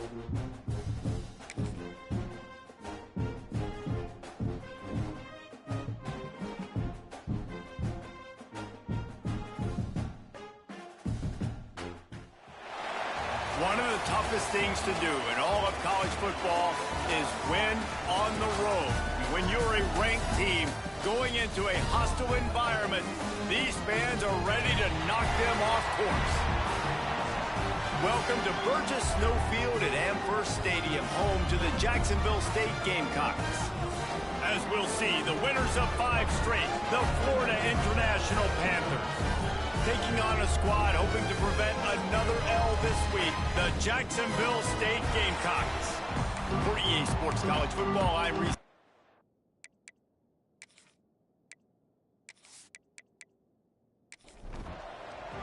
One of the toughest things to do in all of college football is win on the road. When you're a ranked team going into a hostile environment, these fans are ready to knock them off course. Welcome to Burgess Snowfield at Amherst Stadium, home to the Jacksonville State Gamecocks. As we'll see, the winners of 5 straight, the Florida International Panthers. Taking on a squad hoping to prevent another L this week, the Jacksonville State Gamecocks. For EA Sports College Football, I'm Reese.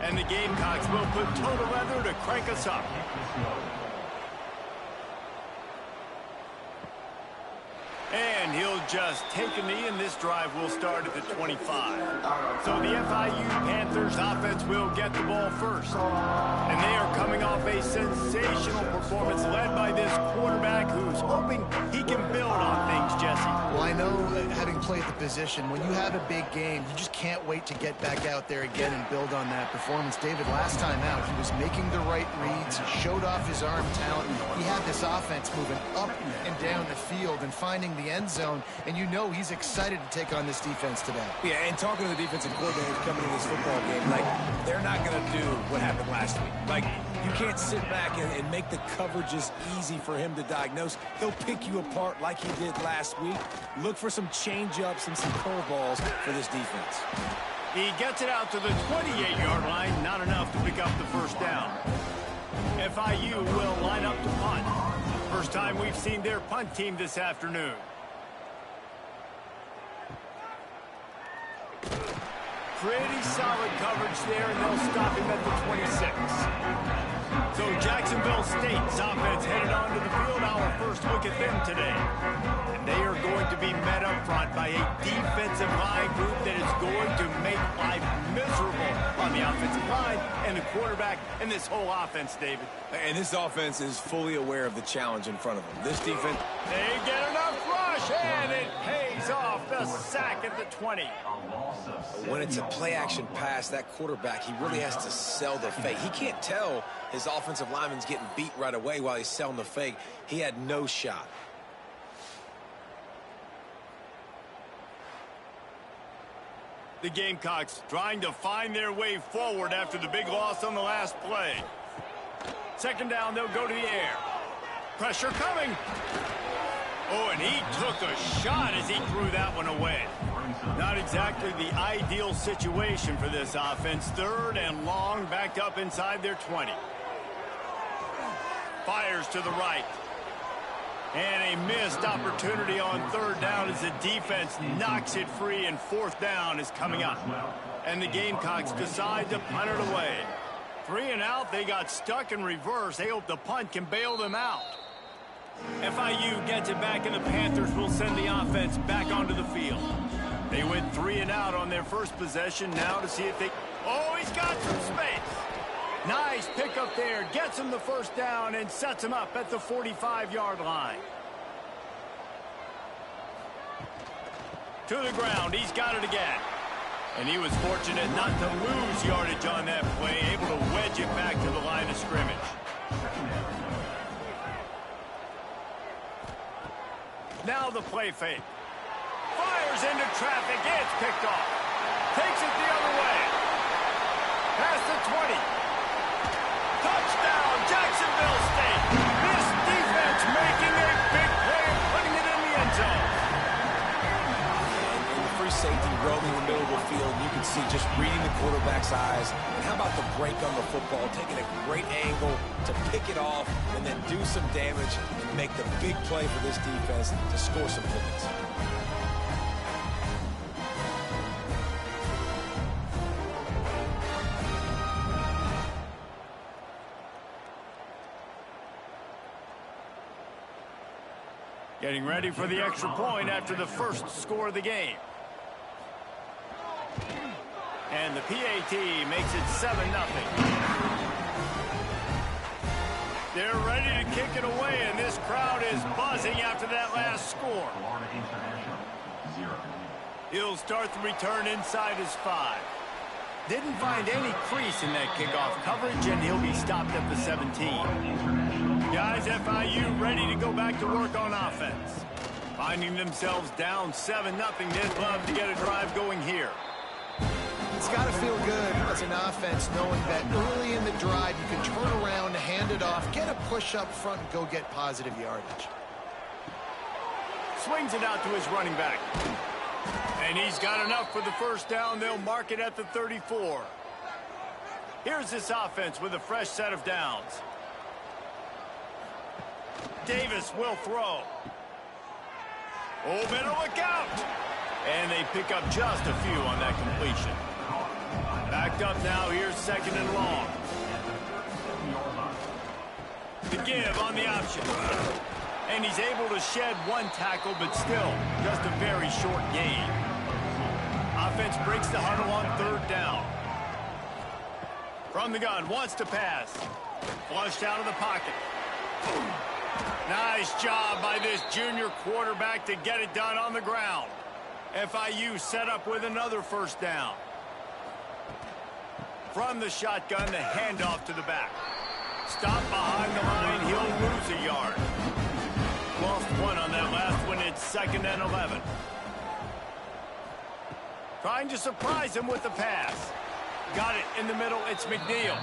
And the Gamecocks will put total leather to crank us up. And he'll just take a knee, and this drive will start at the 25. So the FIU Panthers offense will get the ball first. And they are coming off a sensational performance led by this quarterback who's hoping he can build on things, Jesse. Well, I know, having played the position, when you have a big game, you just can't wait to get back out there again and build on that performance. David, last time out, he was making the right reads. He showed off his arm talent. He had this offense moving up and down the field and finding the end zone, and you know he's excited to take on this defense today. Yeah, and talking to the defensive coordinators coming in this football game, like, they're not going to do what happened last week. Like, you can't sit back and make the coverages easy for him to diagnose. He'll pick you apart like he did last week. Look for some change-ups and some curveballs for this defense. He gets it out to the 28-yard line, not enough to pick up the first down. FIU will line up to punt. First time we've seen their punt team this afternoon. Pretty solid coverage there, and they'll stop him at the 26. So Jacksonville State's offense headed onto the field. Our first look at them today. And they are going to be met up front by a defensive line group that is going to make life miserable on the offensive line and the quarterback and this whole offense, David. And this offense is fully aware of the challenge in front of them. This defense... They get enough rush, and it pays off the sack at the 20. When it's a play-action pass, that quarterback, he really has to sell the fake. He can't tell his offensive lineman's getting beat right away while he's selling the fake. He had no shot. The Gamecocks trying to find their way forward after the big loss on the last play. Second down, they'll go to the air. Pressure coming. Oh, and he took a shot as he threw that one away. Not exactly the ideal situation for this offense. Third and long, backed up inside their 20. Fires to the right. And a missed opportunity on third down as the defense knocks it free, and fourth down is coming up. And the Gamecocks decide to punt it away. 3 and out, they got stuck in reverse. They hope the punt can bail them out. FIU gets it back, and the Panthers will send the offense back onto the field. They went 3 and out on their first possession. Now to see if they... Oh, he's got some space. Nice pickup there. Gets him the first down and sets him up at the 45-yard line. To the ground. He's got it again. And he was fortunate not to lose yardage on that play, able to wedge it back to the line of scrimmage. Now the play fake. Fires into traffic. It's picked off. Takes it the other way. Past the 20. Touchdown, Jacksonville State. This defense making a big play and putting it in the end zone. And the free safety roaming the middle of the field. You can see just reading the quarterback's eyes. And how about the break on the football? Taking a great angle to pick it off and then do some damage and make the big play for this defense to score some points. Getting ready for the extra point after the first score of the game. And the PAT makes it 7-0. They're ready to kick it away, and this crowd is buzzing after that last score. He'll start the return inside his 5. Didn't find any crease in that kickoff coverage, and he'll be stopped at the 17. Guys, FIU ready to go back to work on offense. Finding themselves down 7-0, they'd love to get a drive going here. It's got to feel good as an offense knowing that early in the drive you can turn around, hand it off, get a push up front, and go get positive yardage. Swings it out to his running back. And he's got enough for the first down. They'll mark it at the 34. Here's this offense with a fresh set of downs. Davis will throw. Oh, better look out. And they pick up just a few on that completion. Backed up now. Here's 2nd and long. The give on the option. And he's able to shed 1 tackle, but still just a very short gain. Offense breaks the huddle on 3rd down. From the gun, wants to pass. Flushed out of the pocket. Nice job by this junior quarterback to get it done on the ground. FIU set up with another first down. From the shotgun, the handoff to the back. Stop behind the line, he'll lose a yard. Lost 1 on that last one. It's 2nd and 11. Trying to surprise him with the pass. Got it in the middle. It's McNeil.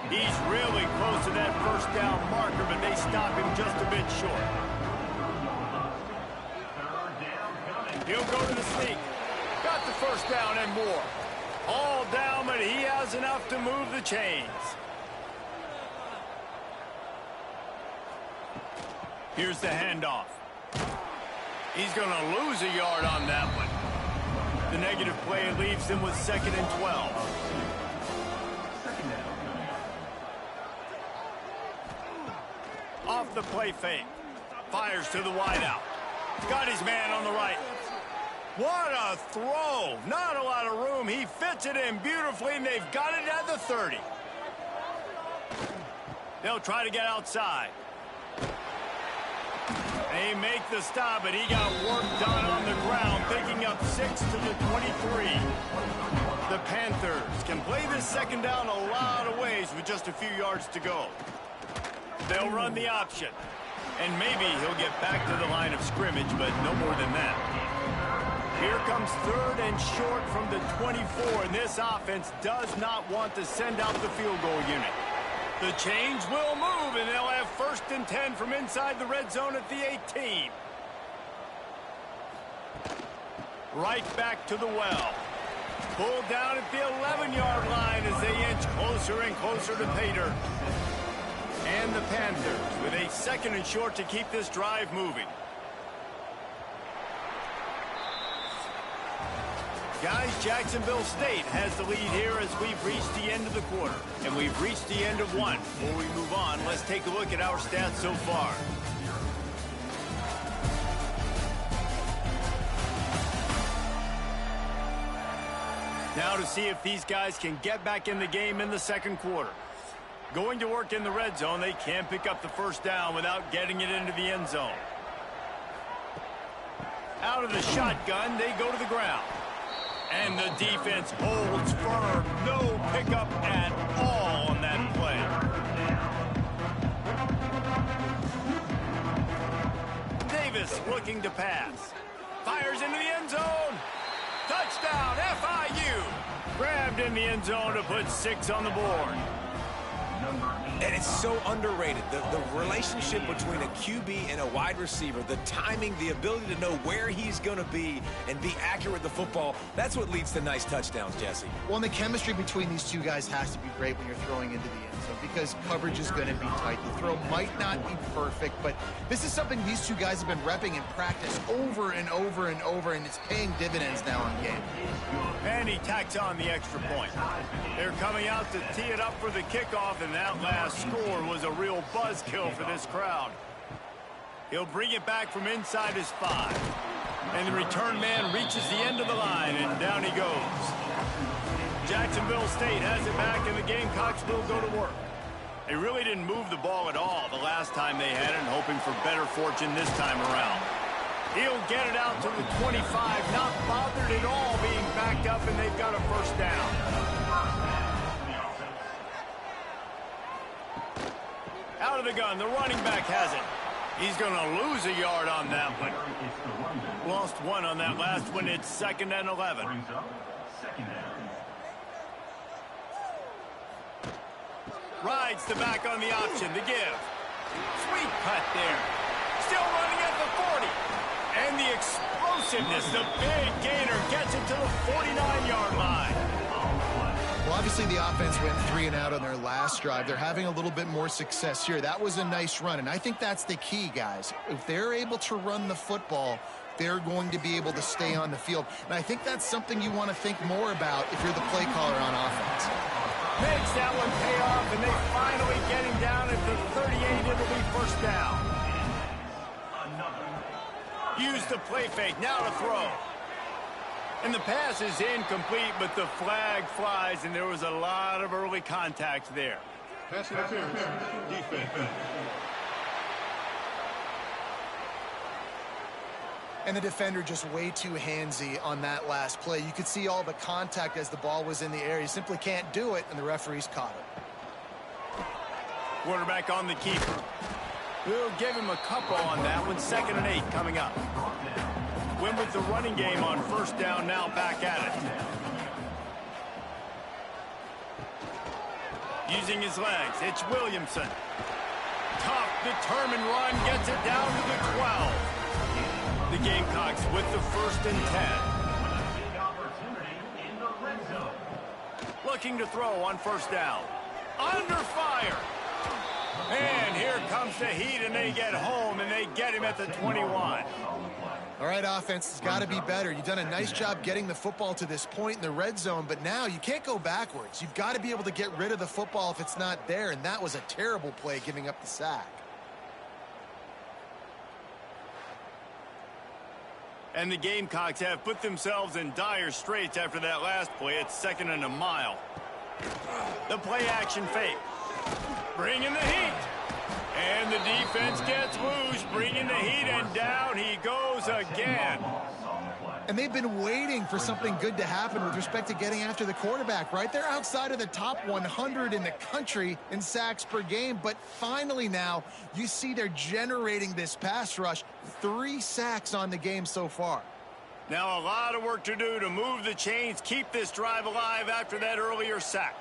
He's really close to that first down marker, but they stop him just a bit short. He'll go to the sneak. Got the first down and more. All down, but he has enough to move the chains. Here's the handoff. He's going to lose a yard on that one. The negative play leaves him with 2nd and 12. Off the play fake. Fires to the wideout. Got his man on the right. What a throw. Not a lot of room. He fits it in beautifully, and they've got it at the 30. They'll try to get outside. They make the stop, but he got work done on the ground, picking up 6 to the 23. The Panthers can play this 2nd down a lot of ways with just a few yards to go. They'll run the option, and maybe he'll get back to the line of scrimmage, but no more than that. Here comes 3rd and short from the 24, and this offense does not want to send out the field goal unit. The chains will move, and they'll have 1st and 10 from inside the red zone at the 18. Right back to the well. Pulled down at the 11-yard line as they inch closer and closer to pay dirt. And the Panthers with a 2nd and short to keep this drive moving. Guys, Jacksonville State has the lead here as we've reached the end of the quarter. And we've reached the end of 1. Before we move on, let's take a look at our stats so far. Now to see if these guys can get back in the game in the 2nd quarter. Going to work in the red zone, they can't pick up the first down without getting it into the end zone. Out of the shotgun, they go to the ground. And the defense holds firm. No pickup at all on that play. Davis looking to pass. Fires into the end zone. Touchdown, FIU. Grabbed in the end zone to put 6 on the board. And it's so underrated. The relationship between a QB and a wide receiver, the timing, the ability to know where he's going to be and be accurate with the football, that's what leads to nice touchdowns, Jesse. Well, and the chemistry between these two guys has to be great when you're throwing into the end zone because coverage is going to be tight. The throw might not be perfect, but this is something these two guys have been repping in practice over and over and over, and it's paying dividends now in game. And he tacks on the extra point. They're coming out to tee it up for the kickoff, and that last score was a real buzzkill for this crowd. He'll bring it back from inside his 5. And the return man reaches the end of the line, and down he goes. Jacksonville State has it back, and the Gamecocks will go to work. They really didn't move the ball at all the last time they had it, and hoping for better fortune this time around. He'll get it out to the 25, not bothered at all being backed up, and they've got a first down. Out of the gun, the running back has it. He's going to lose a yard on that one. Lost one on that last one. It's 2nd and 11. Rides the back on the option. The give. Sweet cut there. Still running at the 40. And the explosiveness, the big gainer, gets it to the 49-yard line. Well, obviously the offense went 3 and out on their last drive. They're having a little bit more success here. That was a nice run, and I think that's the key, guys. If they're able to run the football, they're going to be able to stay on the field. And I think that's something you want to think more about if you're the play caller on offense. Makes that one pay off, and they finally get him down at the 38. It'll be first down. Use the play fake. Now to throw. And the pass is incomplete, but the flag flies, and there was a lot of early contact there. Pass interference. Defense. And the defender just way too handsy on that last play. You could see all the contact as the ball was in the air. You simply can't do it, and the referees caught it. Quarterback on the keeper. We'll give him a couple on that one. 2nd and 8 coming up. Win with the running game on first down, now back at it. Using his legs, it's Williamson. Tough, determined run, gets it down to the 12. The Gamecocks with the 1st and 10. Looking to throw on first down. Under fire. And here comes the heat, and they get home, and they get him at the 21. All right, offense has got to be better. You've done a nice job getting the football to this point in the red zone, but now you can't go backwards. You've got to be able to get rid of the football if it's not there, and that was a terrible play, giving up the sack. And the Gamecocks have put themselves in dire straits after that last play. It's 2nd and a mile. The play action fake. Bringing the heat. And the defense gets loose, bringing the heat, and down he goes again. And they've been waiting for something good to happen with respect to getting after the quarterback, right? They're outside of the top 100 in the country in sacks per game, but finally now you see they're generating this pass rush. 3 sacks on the game so far. Now a lot of work to do to move the chains, keep this drive alive after that earlier sack.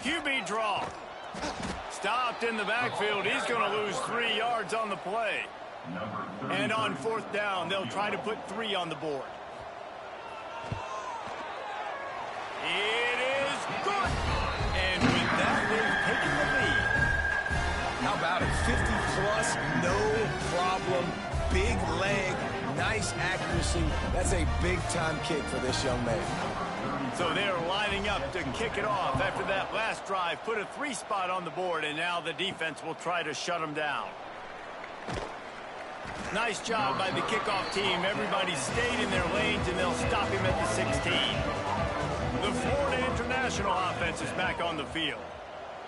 QB draw. Stopped in the backfield. He's going to lose 3 yards on the play. And on 4th down, they'll try to put 3 on the board. It is good. And with that, they've taken the lead. How about it? 50-plus, no problem. Big leg, nice accuracy. That's a big-time kick for this young man. So they're lining up to kick it off after that last drive. Put a 3 spot on the board, and now the defense will try to shut them down. Nice job by the kickoff team. Everybody stayed in their lanes, and they'll stop him at the 16. The Florida International offense is back on the field.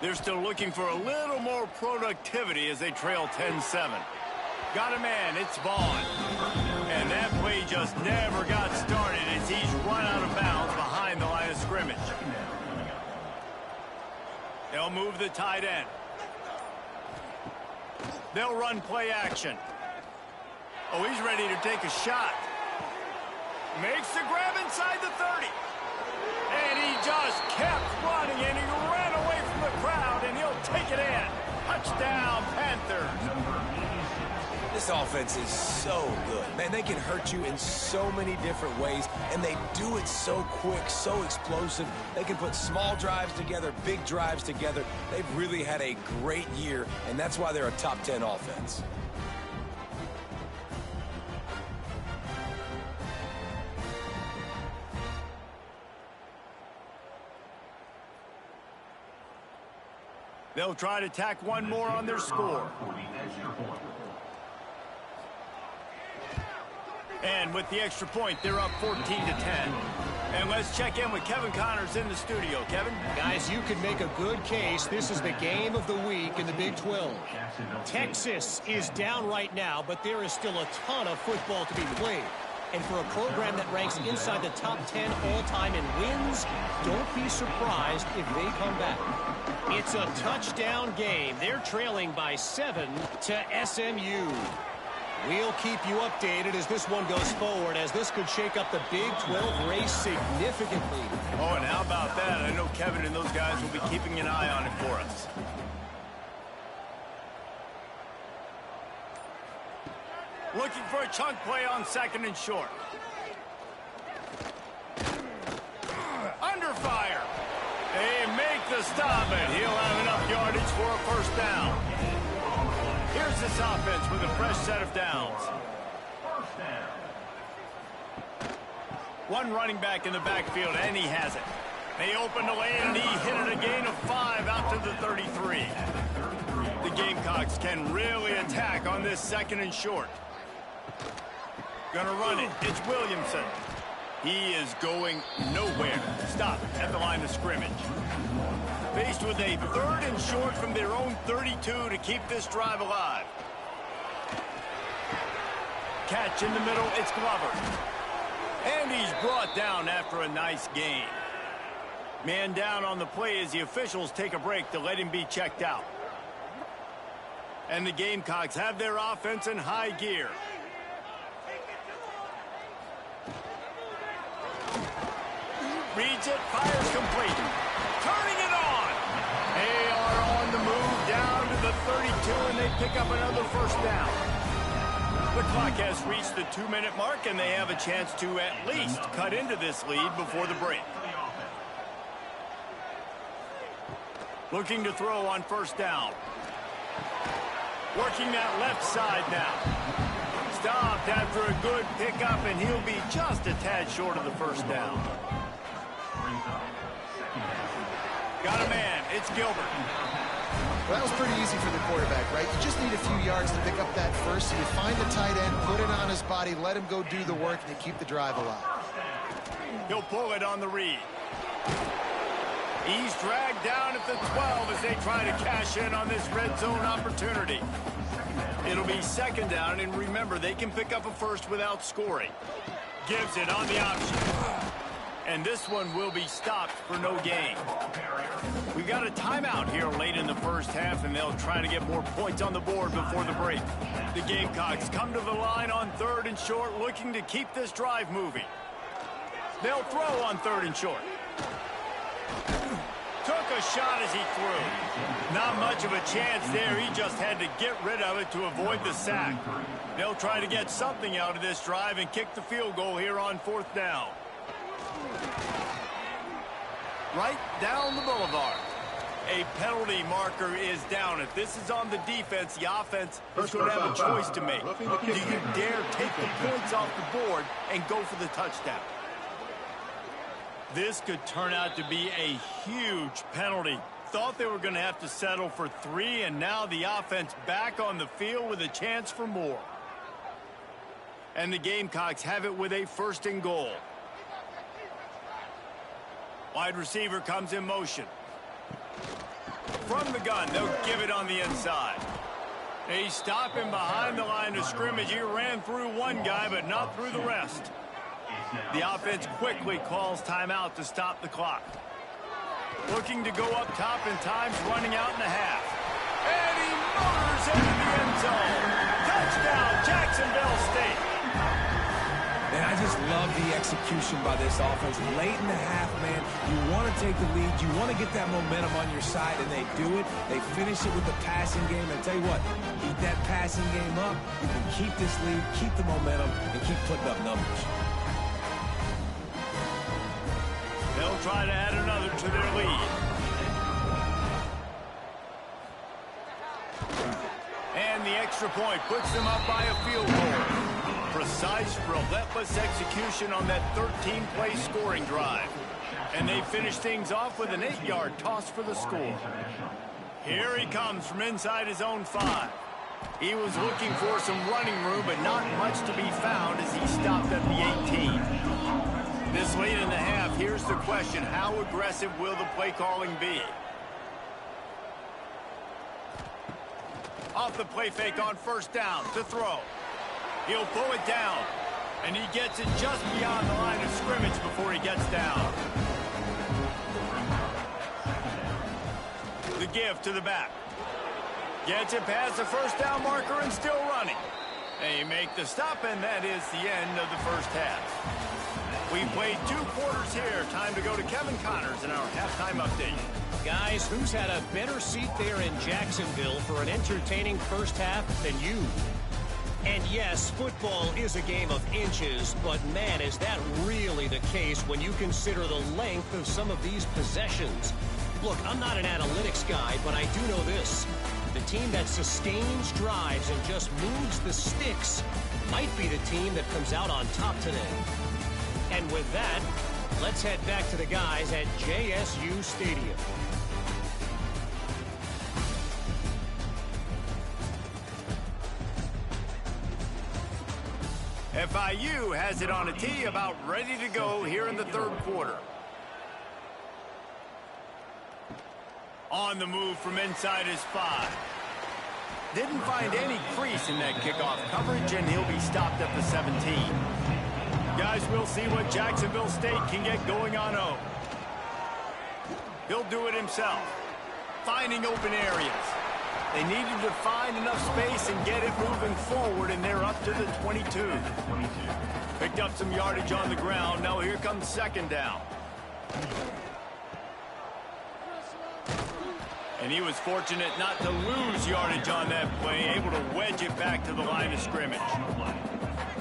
They're still looking for a little more productivity as they trail 10-7. Got a man, it's Vaughn. And that play just never got started as he's run out of bounds behind the line of scrimmage. They'll move the tight end. They'll run play action. Oh, he's ready to take a shot. Makes the grab inside the 30. And he just kept running, and he ran away from the crowd, and he'll take it in. Touchdown, Panthers. This offense is so good. Man, they can hurt you in so many different ways, and they do it so quick, so explosive. They can put small drives together, big drives together. They've really had a great year, and that's why they're a top 10 offense. They'll try to tack one more on their score. And with the extra point, they're up 14-10. And let's check in with Kevin Connors in the studio. Kevin? Guys, you could make a good case. This is the game of the week in the Big 12. Texas is down right now, but there is still a ton of football to be played. And for a program that ranks inside the top 10 all-time in wins, don't be surprised if they come back. It's a touchdown game. They're trailing by 7 to SMU. We'll keep you updated as this one goes forward, as this could shake up the Big 12 race significantly. Oh, and how about that? I know Kevin and those guys will be keeping an eye on it for us. Looking for a chunk play on 2nd and short. Under fire. They make the stop, and he'll have enough yardage for a first down. Here's this offense with a fresh set of downs. One running back in the backfield, and he has it. They open the lane, and he hit it a gain of 5 out to the 33. The Gamecocks can really attack on this 2nd and short. Gonna run it. It's Williamson. He is going nowhere. Stop at the line of scrimmage. Faced with a 3rd and short from their own 32 to keep this drive alive. Catch in the middle. It's Glover. And he's brought down after a nice gain. Man down on the play as the officials take a break to let him be checked out. And the Gamecocks have their offense in high gear. Reads it, fires complete. Turning it on. They are on the move down to the 32, and they pick up another first down. The clock has reached the 2-minute mark, and they have a chance to at least cut into this lead before the break. Looking to throw on first down. Working that left side now. Stopped after a good pickup, and he'll be just a tad short of the first down. Got a man. It's Gilbert. Well, that was pretty easy for the quarterback, right? You just need a few yards to pick up that first. So you find the tight end, put it on his body, let him go do the work, and you keep the drive alive. He'll pull it on the read. He's dragged down at the 12 as they try to cash in on this red zone opportunity. It'll be 2nd down, and remember, they can pick up a first without scoring. Gives it on the option. And this one will be stopped for no gain. We got a timeout here late in the first half, and they'll try to get more points on the board before the break. The Gamecocks come to the line on 3rd and short, looking to keep this drive moving. They'll throw on 3rd and short. Took a shot as he threw. Not much of a chance there. He just had to get rid of it to avoid the sack. They'll try to get something out of this drive and kick the field goal here on 4th down. Right down the boulevard. A penalty marker is down. If this is on the defense, the offense is going to have a choice to make. Do you dare take the points off the board and go for the touchdown? This could turn out to be a huge penalty. Thought they were going to have to settle for 3, and now the offense back on the field with a chance for more. And the Gamecocks have it with a 1st and goal. Wide receiver comes in motion. From the gun, they'll give it on the inside. They stop him behind the line of scrimmage. He ran through one guy, but not through the rest. The offense quickly calls timeout to stop the clock. Looking to go up top, and time's running out in the half. And he motors into the end zone. Touchdown, Jacksonville State. And I just love the execution by this offense. Late in the half, man, you want to take the lead. You want to get that momentum on your side, and they do it. They finish it with the passing game. And tell you what, keep that passing game up. You can keep this lead, keep the momentum, and keep putting up numbers. They'll try to add another to their lead. And the extra point puts them up by a field goal. Precise, relentless execution on that 13-play scoring drive. And they finish things off with an 8-yard toss for the score. Here he comes from inside his own 5. He was looking for some running room, but not much to be found as he stopped at the 18. This late in the half, here's the question. How aggressive will the play calling be? Off the play fake on first down to throw. He'll pull it down. And he gets it just beyond the line of scrimmage before he gets down. The give to the back. Gets it past the first down marker and still running. They make the stop, and that is the end of the first half. We played 2 quarters here. Time to go to Kevin Connors in our halftime update. Guys, who's had a better seat there in Jacksonville for an entertaining first half than you? And yes, football is a game of inches, but man, is that really the case when you consider the length of some of these possessions. Look, I'm not an analytics guy, but I do know this. The team that sustains drives and just moves the sticks might be the team that comes out on top today. And with that, let's head back to the guys at JSU Stadium. FIU has it on a tee, about ready to go here in the third quarter. On the move from inside his 5. Didn't find any crease in that kickoff coverage, and he'll be stopped at the 17. Guys, we'll see what Jacksonville State can get going on O. He'll do it himself, finding open areas. They needed to find enough space and get it moving forward, and they're up to the 22. Picked up some yardage on the ground. Now here comes second down. And he was fortunate not to lose yardage on that play, able to wedge it back to the line of scrimmage.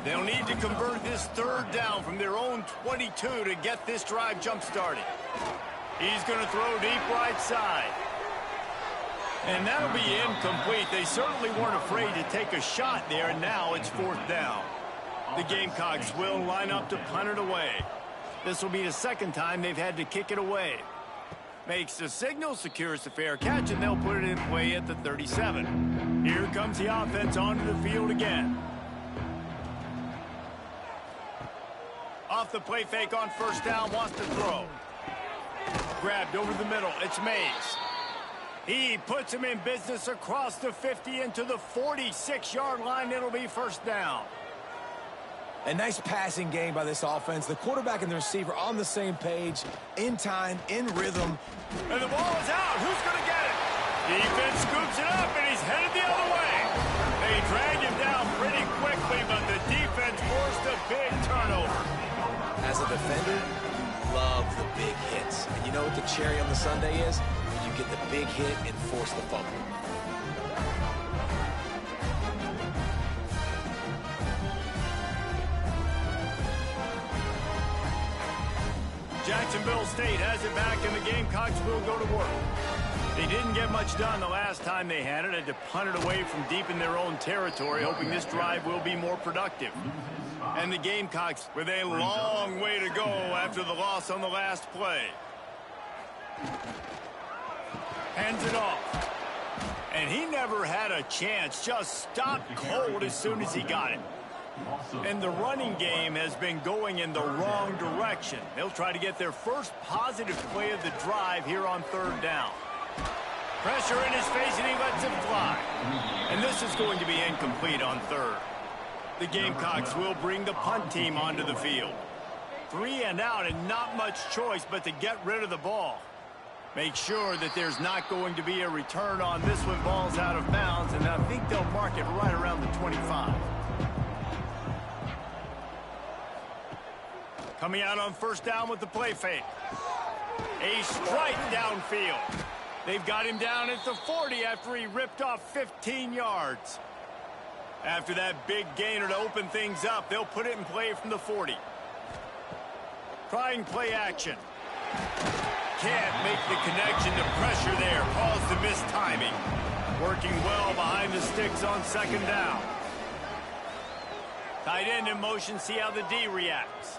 They'll need to convert this third down from their own 22 to get this drive jump-started. He's going to throw deep right side. And that'll be incomplete. They certainly weren't afraid to take a shot there, and now it's fourth down. The Gamecocks will line up to punt it away. This will be the second time they've had to kick it away. Makes the signal, secures the fair catch, and they'll put it in play at the 37. Here comes the offense onto the field again. Off the play fake on first down, wants to throw. Grabbed over the middle, it's Mays. He puts him in business across the 50 into the 46-yard line. It'll be first down. A nice passing game by this offense. The quarterback and the receiver on the same page, in time, in rhythm. And the ball is out. Who's going to get it? Defense scoops it up, and he's headed the other way. They drag him down pretty quickly, but the defense forced a big turnover. As a defender, you love the big hits. And you know what the cherry on the sundae is? When you get the big hit and force the fumble. Jacksonville State has it back, and the Gamecocks will go to work. They didn't get much done the last time they had it. Had to punt it away from deep in their own territory, hoping this drive will be more productive. And the Gamecocks with a long way to go after the loss on the last play. Hands it off. And he never had a chance. Just stopped cold as soon as he got it. And the running game has been going in the wrong direction. They'll try to get their first positive play of the drive here on third down. Pressure in his face, and he lets it fly. And this is going to be incomplete on third. The Gamecocks will bring the punt team onto the field. 3 and out, and not much choice but to get rid of the ball. Make sure that there's not going to be a return on this one. Ball's out of bounds, and I think they'll mark it right around the 25. Coming out on first down with the play fake. A strike downfield. They've got him down at the 40 after he ripped off 15 yards. After that big gainer to open things up, they'll put it in play from the 40. Trying play action. Can't make the connection to pressure there. Caused the mistiming. Working well behind the sticks on second down. Tight end in motion, see how the D reacts.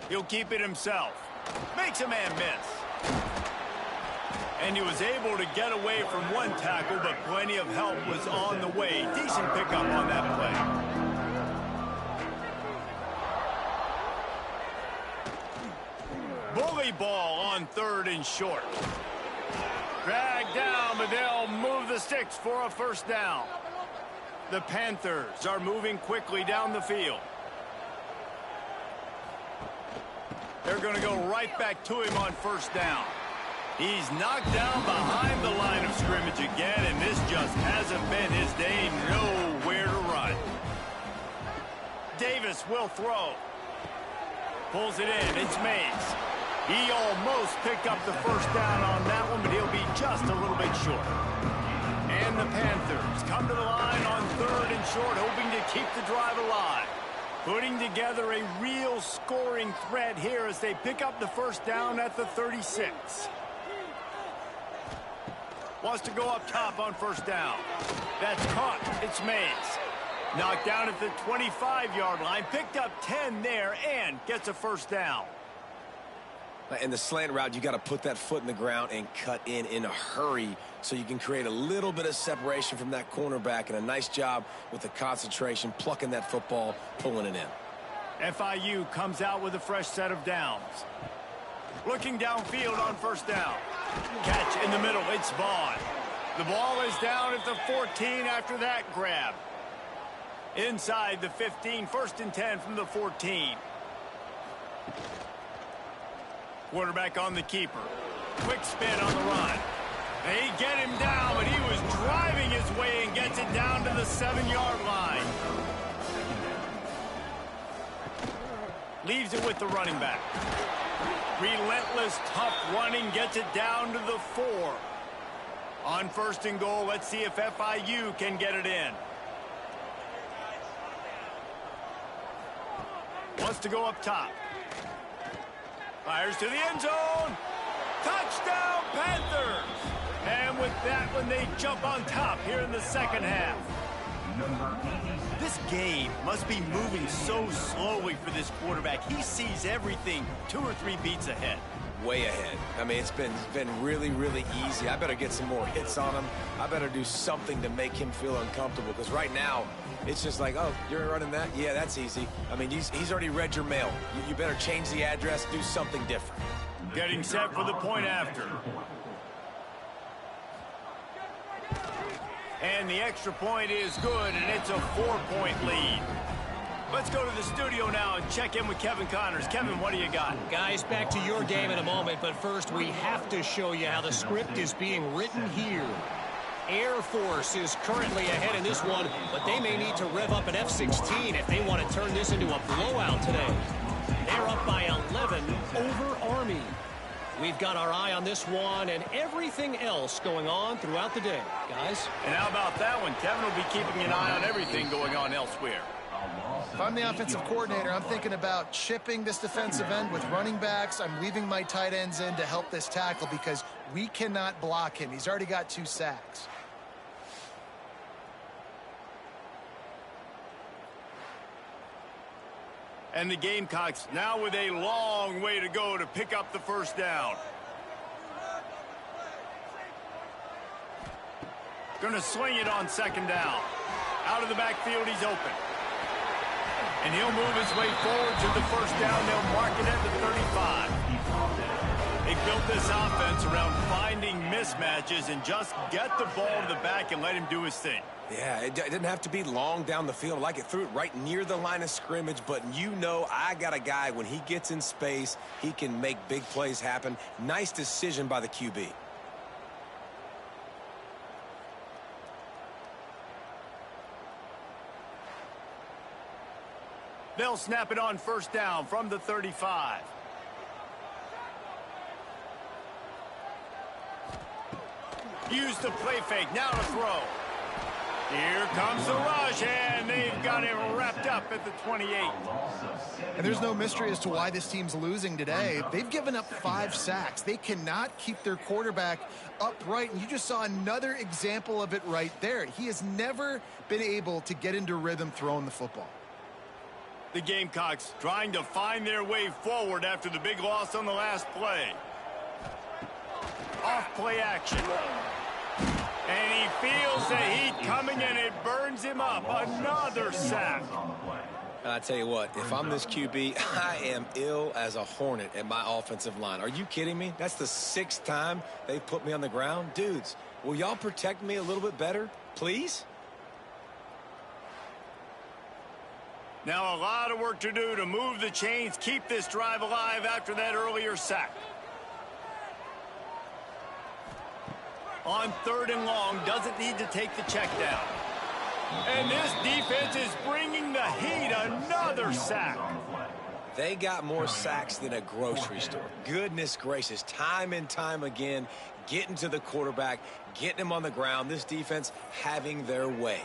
He'll keep it himself. Makes a man miss. And he was able to get away from one tackle, but plenty of help was on the way. Decent pickup on that play. Bully ball on 3rd and short. Drag down, but they'll move the sticks for a first down. The Panthers are moving quickly down the field. They're going to go right back to him on first down. He's knocked down behind the line of scrimmage again, and this just hasn't been his day. Nowhere to run. Davis will throw. Pulls it in. It's Mays. He almost picked up the first down on that one, but he'll be just a little bit short. And the Panthers come to the line on 3rd and short, hoping to keep the drive alive. Putting together a real scoring threat here as they pick up the first down at the 36. Wants to go up top on first down. That's caught. It's Mays. Knocked down at the 25-yard line. Picked up 10 there and gets a first down. In the slant route, you got to put that foot in the ground and cut in a hurry so you can create a little bit of separation from that cornerback, and a nice job with the concentration, plucking that football, pulling it in. FIU comes out with a fresh set of downs. Looking downfield on first down. Catch in the middle. It's Vaughn. The ball is down at the 14 after that grab. Inside the 15, 1st and 10 from the 14. Quarterback on the keeper. Quick spin on the run. They get him down, but he was driving his way and gets it down to the 7-yard line. Leaves it with the running back. Relentless, tough running, gets it down to the 4. On 1st and goal, let's see if FIU can get it in. Wants to go up top. Fires to the end zone. Touchdown, Panthers! And with that one, they jump on top here in the second half. This game must be moving so slowly for this quarterback. He sees everything 2 or 3 beats ahead. Way ahead. I mean, it's been really, really easy. I better get some more hits on him. I better do something to make him feel uncomfortable, because right now, it's just like, oh, you're running that? Yeah, that's easy. I mean, he's already read your mail. You better change the address, do something different. Getting set for the point after. And the extra point is good, and it's a 4-point lead. Let's go to the studio now and check in with Kevin Connors. Kevin, what do you got? Guys, back to your game in a moment, but first we have to show you how the script is being written here. Air Force is currently ahead in this one, but they may need to rev up an F-16 if they want to turn this into a blowout today. They're up by 11 over Army. We've got our eye on this one and everything else going on throughout the day, guys. And how about that one? Kevin will be keeping an eye on everything going on elsewhere. If I'm the offensive coordinator, I'm thinking about chipping this defensive end with running backs. I'm leaving my tight ends in to help this tackle because we cannot block him. He's already got 2 sacks. And the Gamecocks now with a long way to go to pick up the first down. Going to sling it on 2nd down. Out of the backfield, he's open. And he'll move his way forward to the first down. They'll mark it at the 35. They built this offense around finding mismatches and just get the ball to the back and let him do his thing. Yeah, it didn't have to be long down the field. Like it threw it right near the line of scrimmage, but you know I got a guy, when he gets in space, he can make big plays happen. Nice decision by the QB. They'll snap it on first down from the 35. Use the play fake, now to throw. Here comes the rush, and they've got him wrapped up at the 28. And there's no mystery as to why this team's losing today. They've given up 5 sacks. They cannot keep their quarterback upright, and you just saw another example of it right there. He has never been able to get into rhythm throwing the football. The Gamecocks trying to find their way forward after the big loss on the last play. Off play action. And he feels the heat coming, and it burns him up. Another sack. I tell you what, if I'm this QB, I am ill as a hornet at my offensive line. Are you kidding me? That's the 6th time they've put me on the ground. Dudes, will y'all protect me a little bit better, please? Now a lot of work to do to move the chains, keep this drive alive after that earlier sack. On 3rd and long, doesn't need to take the check down. And this defense is bringing the heat. Another sack. They got more sacks than a grocery store. Goodness gracious, time and time again, getting to the quarterback, getting him on the ground. This defense having their way.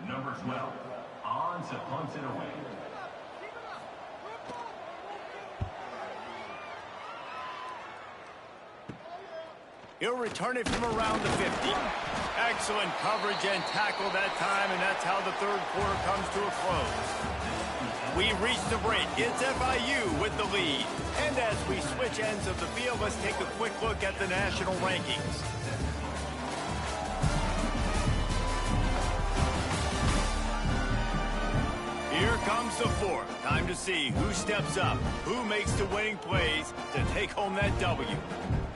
Number 12, on to punt it away. He'll return it from around the 50. Excellent coverage and tackle that time, and that's how the 3rd quarter comes to a close. We reach the break. It's FIU with the lead. And as we switch ends of the field, let's take a quick look at the national rankings. Here comes the 4th. Time to see who steps up, who makes the winning plays to take home that W.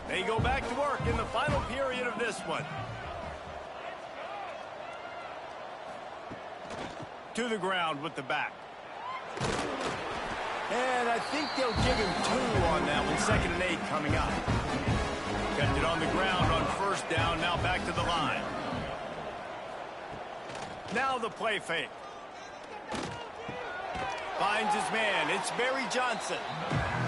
They go back to work in the final period of this one. To the ground with the back. And I think they'll give him 2 on that one. 2nd and 8 coming up. Kept it on the ground on 1st down. Now back to the line. Now the play fake. Finds his man. It's Barry Johnson.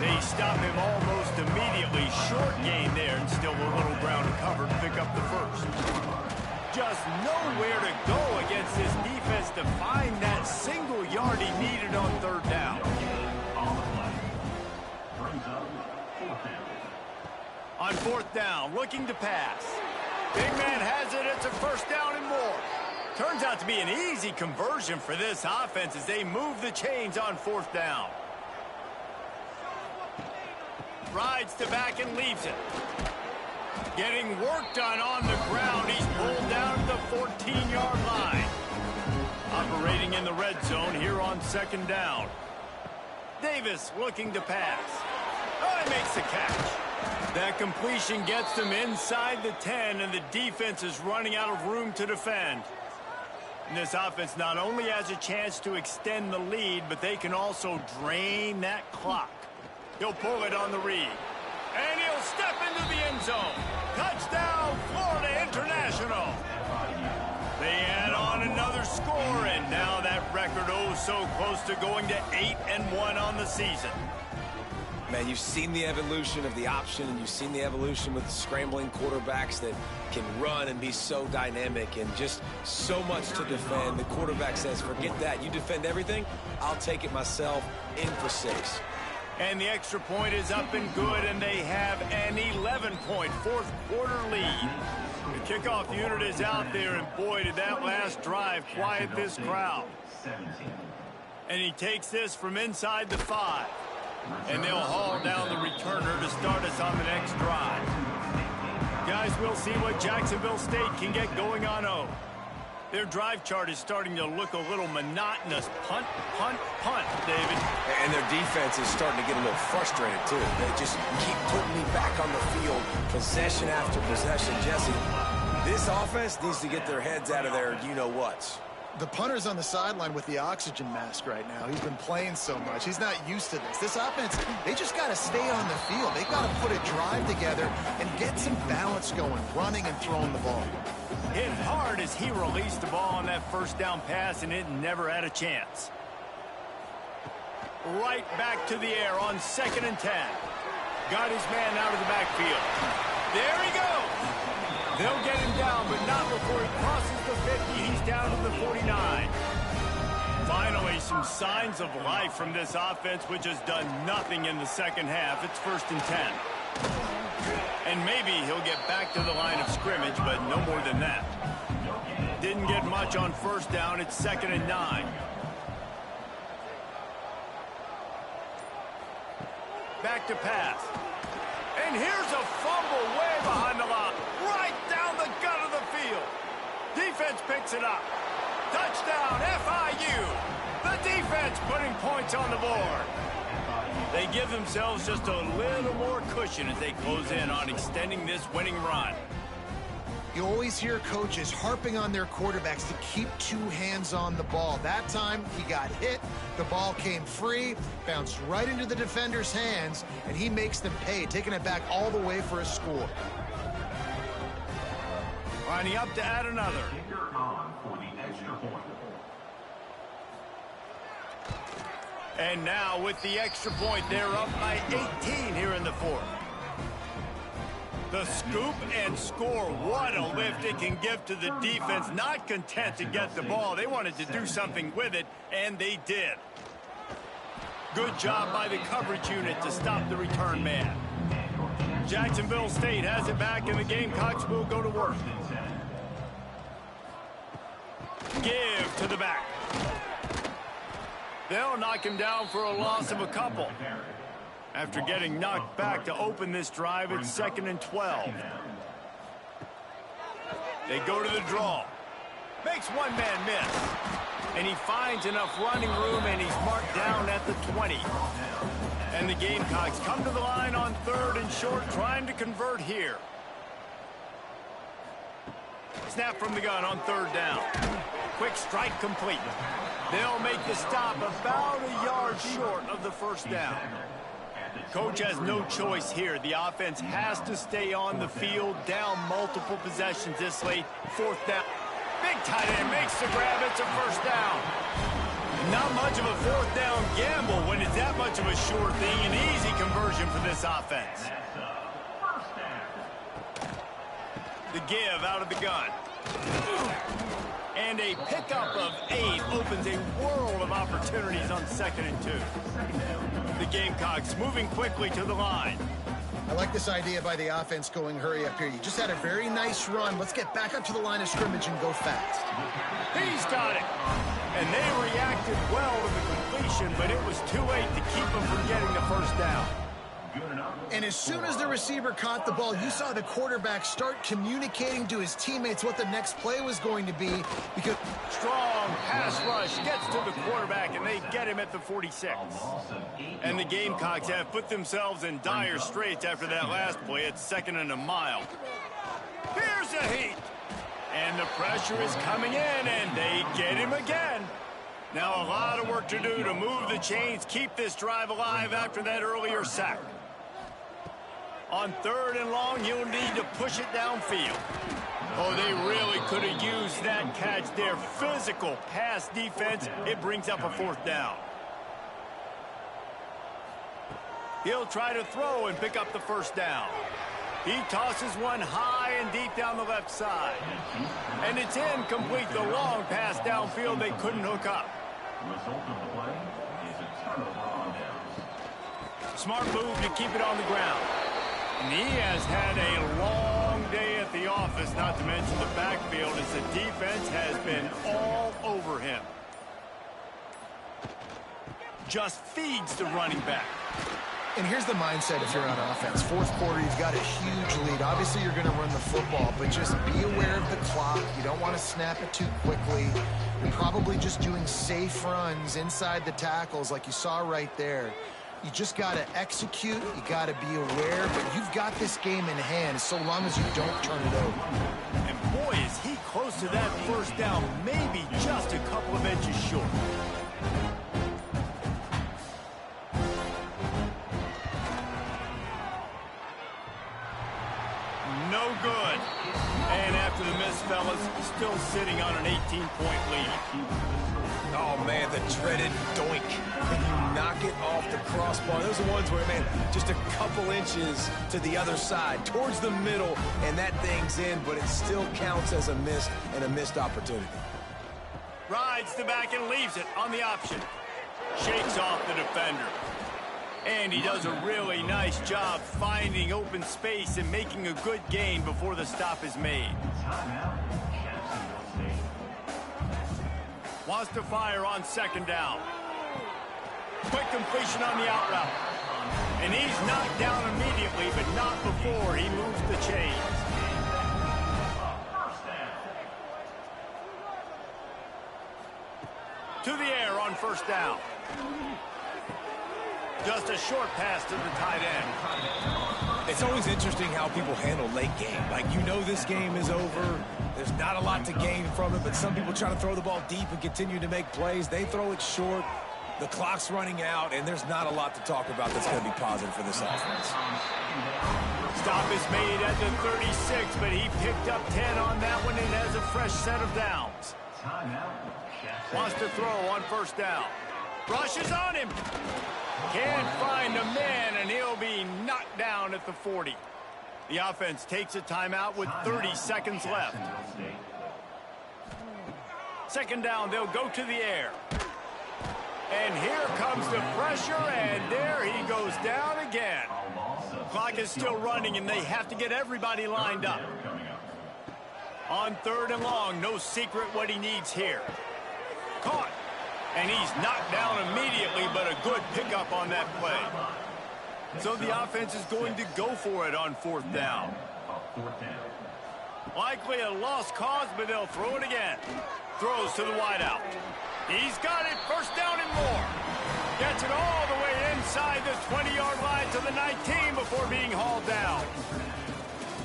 They stop him almost immediately. Short gain there, and still a little ground to cover to pick up the 1st. Just nowhere to go against this defense to find that single yard he needed on 3rd down. On the play. Brings up 4th down. On 4th down, looking to pass. Big man has it. It's a 1st down and more. Turns out to be an easy conversion for this offense as they move the chains on 4th down. Rides to back and leaves it. Getting work done on the ground. He's pulled down to the 14-yard line. Operating in the red zone here on 2nd down. Davis looking to pass. Oh, he makes the catch. That completion gets them inside the 10, and the defense is running out of room to defend. And this offense not only has a chance to extend the lead, but they can also drain that clock. He'll pull it on the read. And he'll step into the end zone. Touchdown, Florida International. They add on another score, and now that record oh so close to going to 8-1 on the season. Man, you've seen the evolution of the option, and you've seen the evolution with scrambling quarterbacks that can run and be so dynamic and just so much to defend. The quarterback says, forget that. You defend everything, I'll take it myself. In for 6. And the extra point is up and good, and they have an 11-point 4th quarter lead. The kickoff unit is out there, and boy, did that last drive quiet this crowd. And he takes this from inside the 5. And they'll haul down the returner to start us on the next drive. Guys, we'll see what Jacksonville State can get going on O. Their drive chart is starting to look a little monotonous. Punt, punt, punt, David. And their defense is starting to get a little frustrated, too. They just keep putting me back on the field, possession after possession. Jesse, this offense needs to get their heads out of their you-know-whats. The punter's on the sideline with the oxygen mask right now. He's been playing so much. He's not used to this. This offense, they just got to stay on the field. They've got to put a drive together and get some balance going, running and throwing the ball. Hit hard as he released the ball on that 1st down pass, and it never had a chance. Right back to the air on 2nd and 10. Got his man out of the backfield. There he goes. They'll get him down, but not before he crosses the 50. He's down to the 49. Finally, some signs of life from this offense, which has done nothing in the 2nd half. It's 1st and 10. And maybe he'll get back to the line of scrimmage, but no more than that. Didn't get much on 1st down. It's 2nd and 9. Back to pass. And here's a fumble way behind the line. Right down the gut of the field. Defense picks it up. Touchdown, FIU. The defense putting points on the board. They give themselves just a little more cushion as they close in on extending this winning run. You always hear coaches harping on their quarterbacks to keep two hands on the ball. That time, he got hit, the ball came free, bounced right into the defender's hands, and he makes them pay, taking it back all the way for a score. Lining up to add another. Kicker on for the extra point. And now with the extra point, they're up by 18 here in the fourth. The scoop and score. What a lift it can give to the defense. Not content to get the ball. They wanted to do something with it, and they did. Good job by the coverage unit to stop the return man. Jacksonville State has it back, and the Gamecocks will go to work. Give to the back. They'll knock him down for a loss of a couple. After getting knocked back to open this drive, it's 2nd and 12. They go to the draw. Makes one man miss. And he finds enough running room, and he's marked down at the 20. And the Gamecocks come to the line on 3rd and short, trying to convert here. Snap from the gun on 3rd down. Quick strike complete. They'll make the stop about a yard short of the first down. Coach has no choice here. The offense has to stay on the field, down multiple possessions this late. 4th down. Big tight end makes the grab. It's a first down. Not much of a 4th down gamble when it's that much of a sure thing. An easy conversion for this offense. The give out of the gun. And a pickup of 8 opens a world of opportunities on 2nd and 2. The Gamecocks moving quickly to the line. I like this idea by the offense going hurry up here. You just had a very nice run. Let's get back up to the line of scrimmage and go fast. He's got it. And they reacted well to the completion, but it was too late to keep them from getting the first down. And as soon as the receiver caught the ball, you saw the quarterback start communicating to his teammates what the next play was going to be, because strong pass rush gets to the quarterback, and they get him at the 46. And the Gamecocks have put themselves in dire straits after that last play. It's 2nd and a mile. Here's a heat. And the pressure is coming in, and they get him again. Now a lot of work to do to move the chains, keep this drive alive after that earlier sack. On 3rd and long, you'll need to push it downfield. Oh, they really could have used that catch there. Physical pass defense. It brings up a 4th down. He'll try to throw and pick up the first down. He tosses one high and deep down the left side. And it's incomplete. The long pass downfield they couldn't hook up. Result of the play is a turnover on downs. Smart move to keep it on the ground. And he has had a long day at the office, not to mention the backfield, as the defense has been all over him. Just feeds the running back. And here's the mindset if you're on offense. 4th quarter, you've got a huge lead. Obviously, you're going to run the football, but just be aware of the clock. You don't want to snap it too quickly. You're probably just doing safe runs inside the tackles like you saw right there. You just got to execute. You got to be aware, but you've got this game in hand so long as you don't turn it over. And boy, is he close to that first down, maybe just a couple of inches short. No good. And after the miss, fellas, still sitting on an 18-point lead. Oh, man, the dreaded doink. When you knock it off the crossbar, those are ones where, man, just a couple inches to the other side, towards the middle, and that thing's in, but it still counts as a miss and a missed opportunity. Rides the back and leaves it on the option. Shakes off the defender. And he does a really nice job finding open space and making a good gain before the stop is made. Timeout, Jacksonville State. Wants to fire on 2nd down. Quick completion on the out route. And he's knocked down immediately, but not before he moves the chains. To the air on first down. Just a short pass to the tight end. It's always interesting how people handle late game. Like, you know this game is over. There's not a lot to gain from it, but some people try to throw the ball deep and continue to make plays. They throw it short. The clock's running out, and there's not a lot to talk about that's going to be positive for this offense. Stop is made at the 36, but he picked up 10 on that one and has a fresh set of downs. Wants to throw on first down. Rushes on him. Can't find a man, and he'll be knocked down at the 40. The offense takes a timeout with 30 seconds left. Second down, they'll go to the air. And here comes the pressure, and there he goes down again. Clock is still running, and they have to get everybody lined up. On third and long, no secret what he needs here. Caught. And he's knocked down immediately, but a good pickup on that play. So the offense is going to go for it on fourth down. Likely a lost cause, but they'll throw it again. Throws to the wideout. He's got it. First down and more. Gets it all the way inside the 20-yard line to the 19 before being hauled down.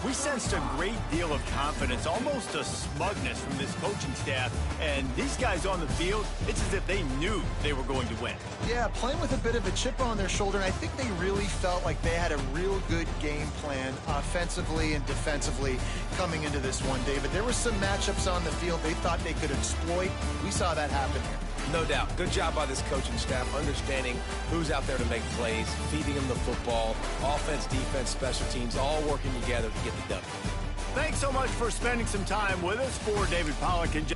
We sensed a great deal of confidence, almost a smugness from this coaching staff. And these guys on the field, it's as if they knew they were going to win. Yeah, playing with a bit of a chip on their shoulder, and I think they really felt like they had a real good game plan offensively and defensively coming into this one, David. There were some matchups on the field they thought they could exploit. We saw that happen here. No doubt. Good job by this coaching staff, understanding who's out there to make plays, feeding them the football, offense, defense, special teams, all working together to get the W. Thanks so much for spending some time with us. For David Pollack and